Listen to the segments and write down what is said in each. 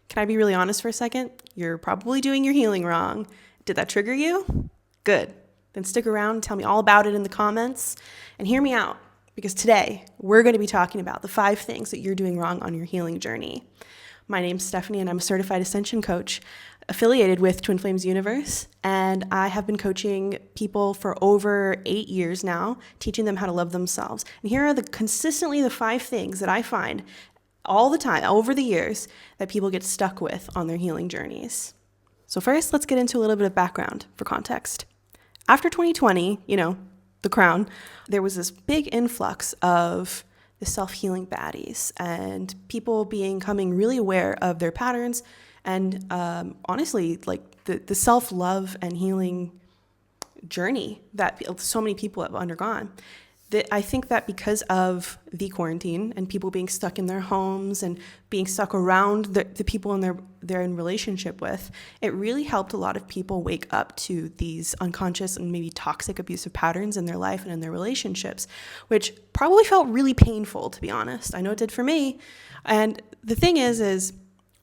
Can I be really honest for a second? You're probably doing your healing wrong. Did that trigger you? Good. Then stick around and tell me all about it in the comments and hear me out, because today we're going to be talking about the 5 things that you're doing wrong on your healing journey. My name's Stephanie and I'm a certified ascension coach affiliated with Twin Flames Universe, and I have been coaching people for over 8 years now, teaching them how to love themselves. And here are consistently the 5 things that I find all the time over the years that people get stuck with on their healing journeys. So first, let's get into a little bit of background for context. After 2020, the crown, there was this big influx of the self-healing baddies and people becoming really aware of their patterns and honestly, like the self-love and healing journey that so many people have undergone. I think that because of the quarantine and people being stuck in their homes and being stuck around the people they're in relationship with, it really helped a lot of people wake up to these unconscious and maybe toxic abusive patterns in their life and in their relationships, which probably felt really painful, to be honest. I know it did for me. And the thing is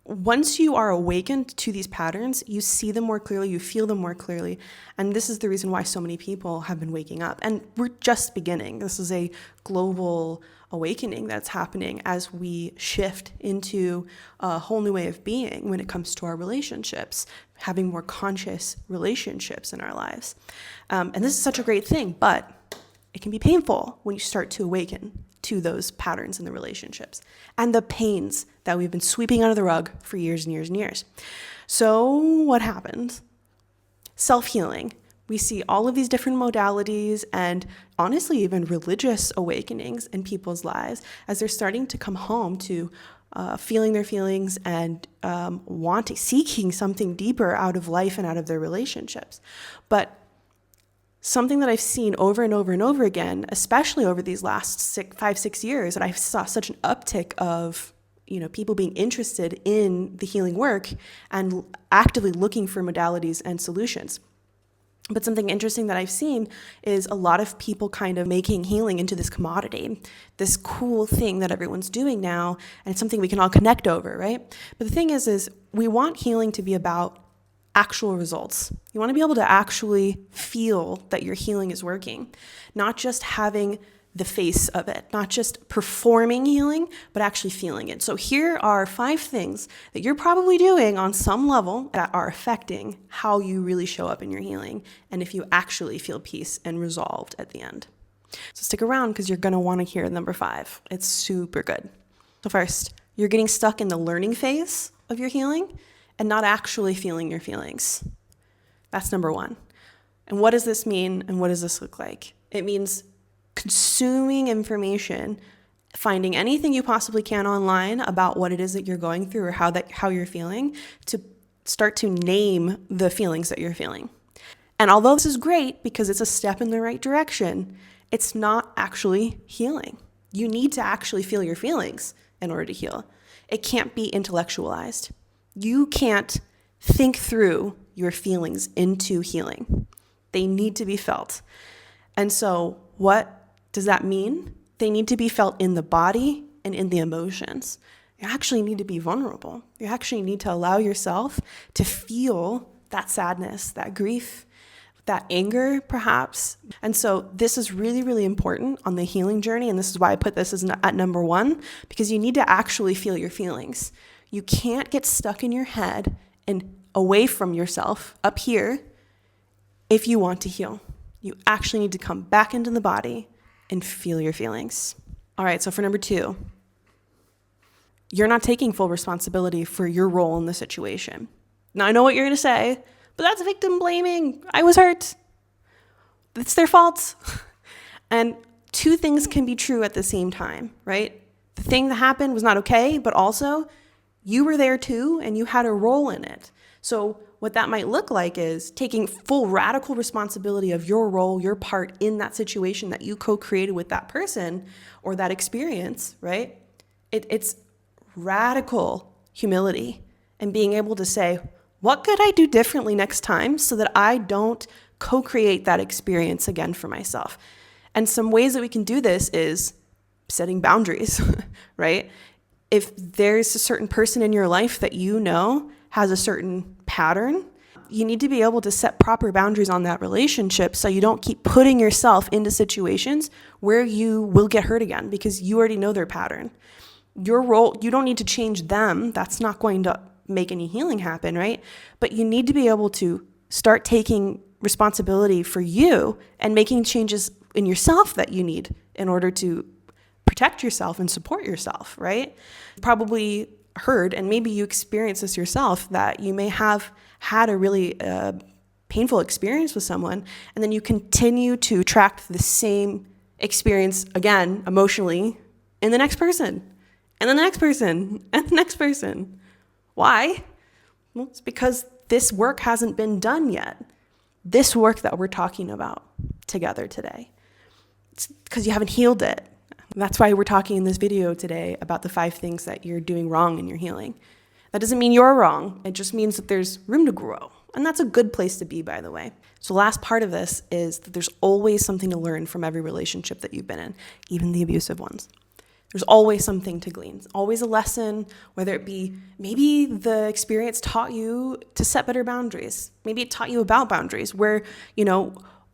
once you are awakened to these patterns, you see them more clearly, you feel them more clearly. And this is the reason why so many people have been waking up. And we're just beginning. This is a global awakening that's happening as we shift into a whole new way of being when it comes to our relationships, having more conscious relationships in our lives. And this is such a great thing, but it can be painful when you start to awaken to those patterns in the relationships and the pains that we've been sweeping under the rug for years and years and years. So what happened? Self-healing. We see all of these different modalities and honestly even religious awakenings in people's lives as they're starting to come home to feeling their feelings and seeking something deeper out of life and out of their relationships. But something that I've seen over and over and over again, especially over these last 5-6 years, that I saw such an uptick of, people being interested in the healing work and actively looking for modalities and solutions. But something interesting that I've seen is a lot of people kind of making healing into this commodity, this cool thing that everyone's doing now, and it's something we can all connect over, right? But the thing is we want healing to be about actual results. You want to be able to actually feel that your healing is working, not just having the face of it, not just performing healing, but actually feeling it. So here are 5 things that you're probably doing on some level that are affecting how you really show up in your healing and if you actually feel peace and resolved at the end. So stick around because you're going to want to hear number 5. It's super good. So first, you're getting stuck in the learning phase of your healing and not actually feeling your feelings. That's number 1. And what does this mean and what does this look like? It means consuming information, finding anything you possibly can online about what it is that you're going through or how you're feeling, to start to name the feelings that you're feeling. And although this is great because it's a step in the right direction, it's not actually healing. You need to actually feel your feelings in order to heal. It can't be intellectualized. You can't think through your feelings into healing. They need to be felt. And so what does that mean? They need to be felt in the body and in the emotions. You actually need to be vulnerable. You actually need to allow yourself to feel that sadness, that grief, that anger, perhaps. And so this is really, really important on the healing journey. And this is why I put this at number 1, because you need to actually feel your feelings. You can't get stuck in your head and away from yourself up here if you want to heal. You actually need to come back into the body and feel your feelings. All right, so for number 2, you're not taking full responsibility for your role in the situation. Now, I know what you're going to say, but that's victim blaming. I was hurt. It's their fault. And 2 things can be true at the same time, right? The thing that happened was not okay, but also you were there too, and you had a role in it. So what that might look like is taking full radical responsibility of your role, your part in that situation that you co-created with that person or that experience, right? It's radical humility and being able to say, what could I do differently next time so that I don't co-create that experience again for myself? And some ways that we can do this is setting boundaries, right? If there's a certain person in your life that you know has a certain pattern, you need to be able to set proper boundaries on that relationship so you don't keep putting yourself into situations where you will get hurt again because you already know their pattern. Your role, you don't need to change them. That's not going to make any healing happen, right? But you need to be able to start taking responsibility for you and making changes in yourself that you need in order to protect yourself and support yourself, right? Probably heard, and maybe you experience this yourself, that you may have had a really painful experience with someone, and then you continue to attract the same experience again emotionally in the next person, and then the next person, and the next person. Why? Well, it's because this work hasn't been done yet. This work that we're talking about together today. It's because you haven't healed it. That's why we're talking in this video today about the 5 things that you're doing wrong in your healing. That doesn't mean you're wrong. It just means that there's room to grow. And that's a good place to be, by the way. So the last part of this is that there's always something to learn from every relationship that you've been in, even the abusive ones. There's always something to glean, always a lesson, whether it be maybe the experience taught you to set better boundaries. Maybe it taught you about boundaries where,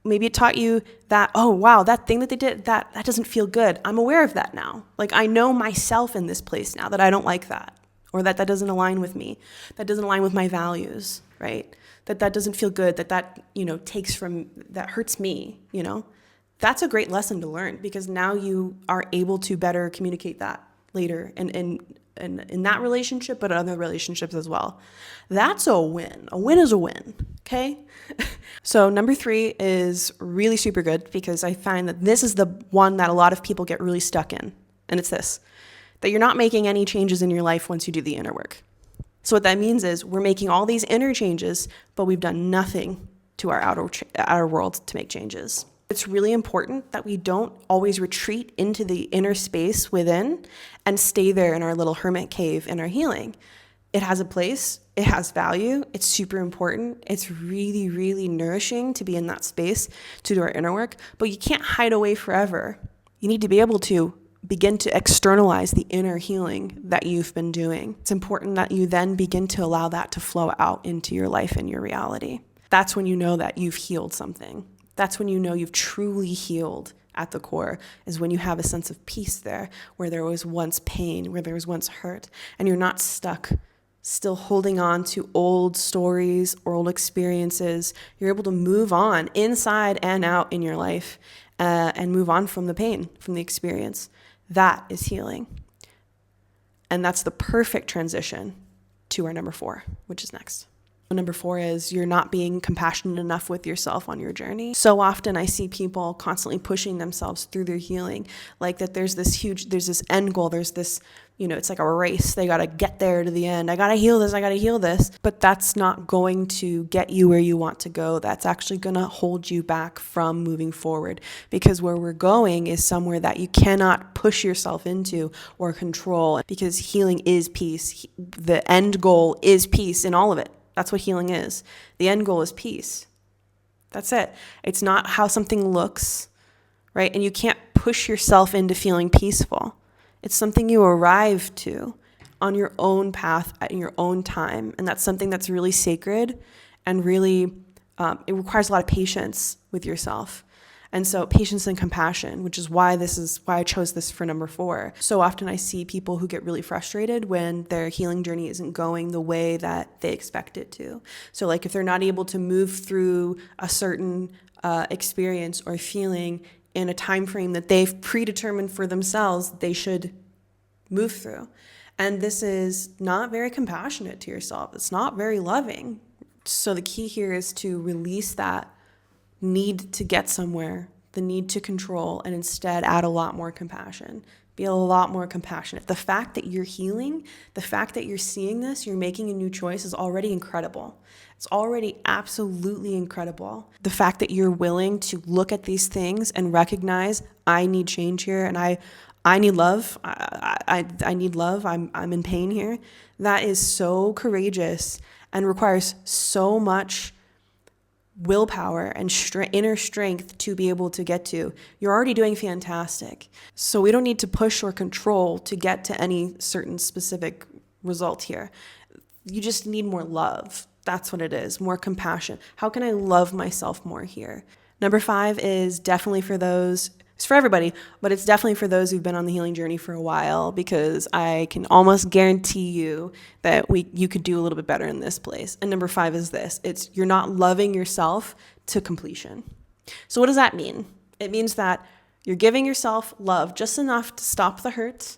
maybe it taught you that, oh, wow, that thing that they did, that doesn't feel good. I'm aware of that now. Like, I know myself in this place now that I don't like that, or that doesn't align with me, that doesn't align with my values, right? That doesn't feel good, that hurts me, That's a great lesson to learn because now you are able to better communicate that later in that relationship, but other relationships as well. That's a win. A win is a win, okay? So number 3 is really super good because I find that this is the one that a lot of people get really stuck in. And it's this, that you're not making any changes in your life once you do the inner work. So what that means is we're making all these inner changes, but we've done nothing to our outer world to make changes. It's really important that we don't always retreat into the inner space within and stay there in our little hermit cave in our healing. It has a place, it has value, it's super important. It's really, really nourishing to be in that space to do our inner work, but you can't hide away forever. You need to be able to begin to externalize the inner healing that you've been doing. It's important that you then begin to allow that to flow out into your life and your reality. That's when you know that you've healed something. That's when you know you've truly healed at the core, is when you have a sense of peace there, where there was once pain, where there was once hurt, and you're not stuck, still holding on to old stories or old experiences. You're able to move on inside and out in your life and move on from the pain, from the experience. That is healing. And that's the perfect transition to our number 4, which is next. Number 4 is you're not being compassionate enough with yourself on your journey. So often I see people constantly pushing themselves through their healing, like that there's this end goal, there's this, it's like a race. They got to get there to the end. I got to heal this. But that's not going to get you where you want to go. That's actually going to hold you back from moving forward, because where we're going is somewhere that you cannot push yourself into or control, because healing is peace. The end goal is peace in all of it. That's what healing is. The end goal is peace. That's it. It's not how something looks, right? And you can't push yourself into feeling peaceful. It's something you arrive to on your own path at your own time. And that's something that's really sacred and really, it requires a lot of patience with yourself. And so patience and compassion, which is why I chose this for number 4. So often I see people who get really frustrated when their healing journey isn't going the way that they expect it to. So like if they're not able to move through a certain experience or feeling in a time frame that they've predetermined for themselves, they should move through. And this is not very compassionate to yourself. It's not very loving. So the key here is to release that need to get somewhere, the need to control, and instead add a lot more compassion. Be a lot more compassionate. The fact that you're healing, the fact that you're seeing this, you're making a new choice is already incredible. It's already absolutely incredible. The fact that you're willing to look at these things and recognize, I need change here, and I need love. I need love. I'm in pain here. That is so courageous and requires so much willpower and inner strength to be able to get to, you're already doing fantastic. So we don't need to push or control to get to any certain specific result here. You just need more love. That's what it is, more compassion. How can I love myself more here? Number 5 is definitely for those, it's for everybody, but it's definitely for those who've been on the healing journey for a while, because I can almost guarantee you that you could do a little bit better in this place. And number 5 is this, it's you're not loving yourself to completion. So what does that mean? It means that you're giving yourself love just enough to stop the hurt.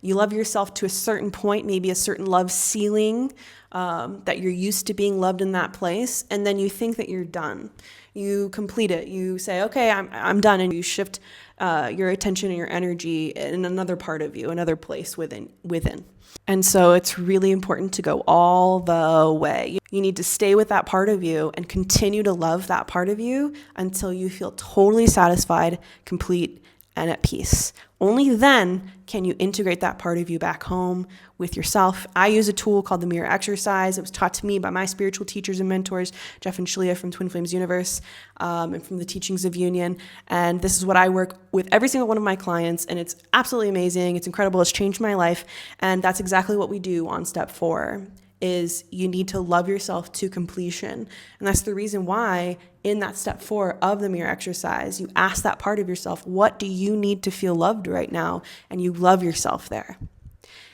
You love yourself to a certain point, maybe a certain love ceiling, that you're used to being loved in that place, and then you think that you're done. You complete it. You say, okay, I'm done, and you shift your attention and your energy in another part of you, another place within. And so it's really important to go all the way. You need to stay with that part of you and continue to love that part of you until you feel totally satisfied, complete, and at peace. Only then can you integrate that part of you back home with yourself. I use a tool called the mirror exercise. It was taught to me by my spiritual teachers and mentors, Jeff and Shalia from Twin Flames Universe, and from the Teachings of Union. And this is what I work with every single one of my clients, and it's absolutely amazing. It's incredible. It's changed my life. And that's exactly what we do on step 4. Is you need to love yourself to completion. And that's the reason why in that step 4 of the mirror exercise, you ask that part of yourself, what do you need to feel loved right now? And you love yourself there.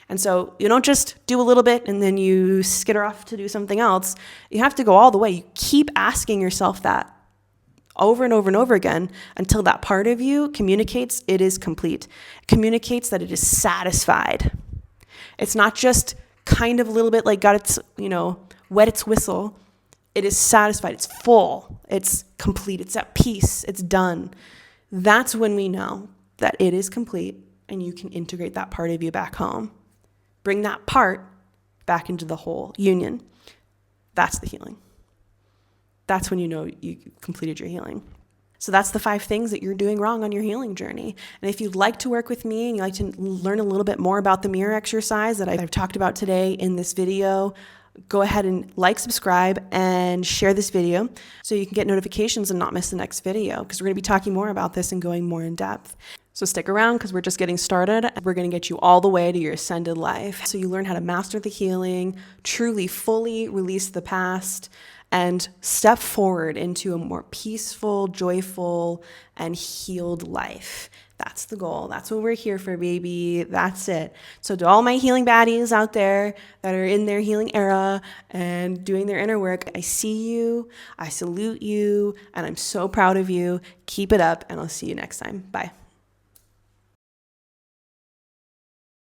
And so you don't just do a little bit and then you skitter off to do something else. You have to go all the way. You keep asking yourself that over and over and over again until that part of you communicates it is complete. It communicates that it is satisfied. It's not just kind of a little bit like got its, wet its whistle. It is satisfied. It's full. It's complete. It's at peace. It's done. That's when we know that it is complete and you can integrate that part of you back home. Bring that part back into the whole union. That's the healing. That's when you know you completed your healing. So that's the 5 things that you're doing wrong on your healing journey. And if you'd like to work with me and you'd like to learn a little bit more about the mirror exercise that I've talked about today in this video, go ahead and subscribe, and share this video so you can get notifications and not miss the next video, because we're going to be talking more about this and going more in depth. So stick around, because we're just getting started. We're going to get you all the way to your ascended life. So you learn how to master the healing, truly, fully release the past, and step forward into a more peaceful, joyful, and healed life. That's the goal. That's what we're here for, baby. That's it. So to all my healing baddies out there that are in their healing era and doing their inner work, I see you, I salute you, and I'm so proud of you. Keep it up, and I'll see you next time. Bye.